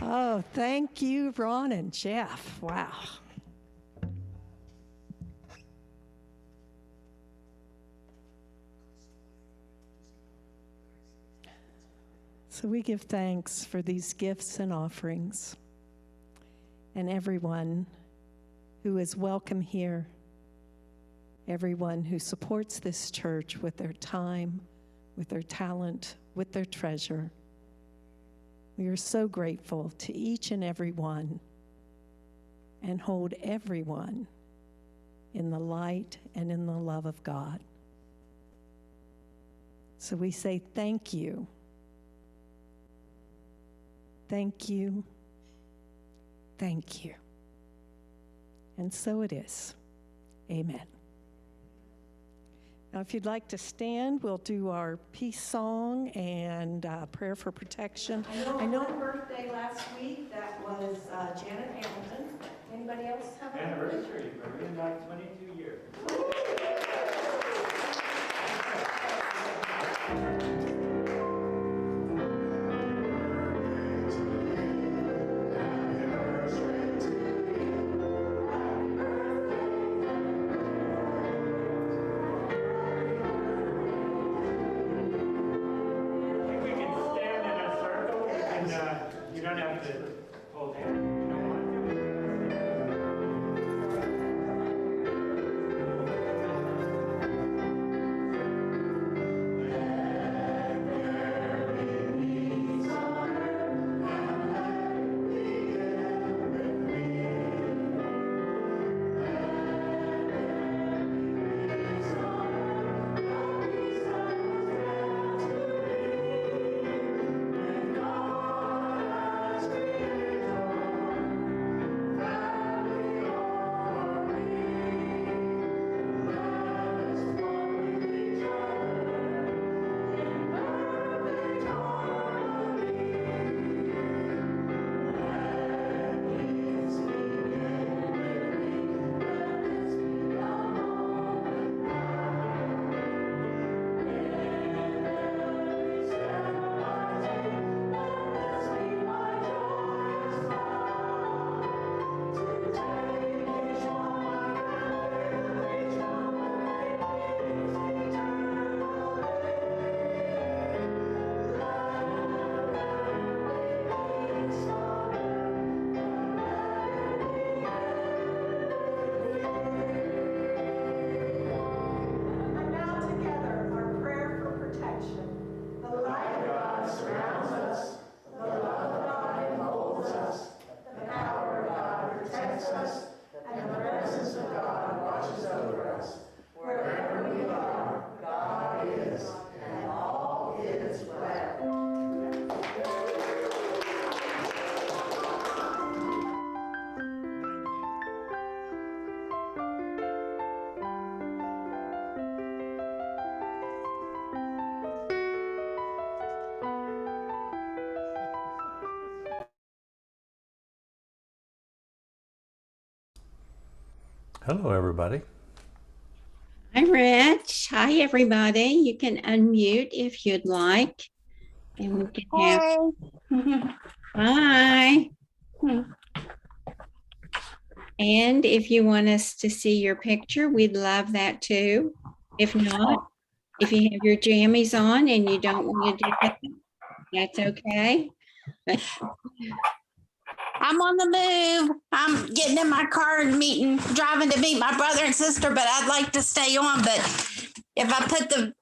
Oh, thank you, Ron and Jeff. Wow. So we give thanks for these gifts and offerings, and everyone who is welcome here, everyone who supports this church with their time, with their talent, with their treasure. We are so grateful to each and every one, and hold everyone in the light and in the love of God. So we say thank you. Thank you. Thank you. And so it is. Amen. Now, if you'd like to stand, we'll do our peace song and prayer for protection. I know her birthday last week. That was Janet Hamilton. Anybody else have an Anniversary, we're in like 22 years. You don't have to hold hands. You don't want to. Hello, everybody. Hi, Rich. Hi, everybody. You can unmute if you'd like. And we can have. Hi. And if you want us to see your picture, we'd love that too. If not, if you have your jammies on and you don't want to do that, that's okay. I'm on the move. I'm getting in my car and driving to meet my brother and sister, but I'd like to stay on. But if I put the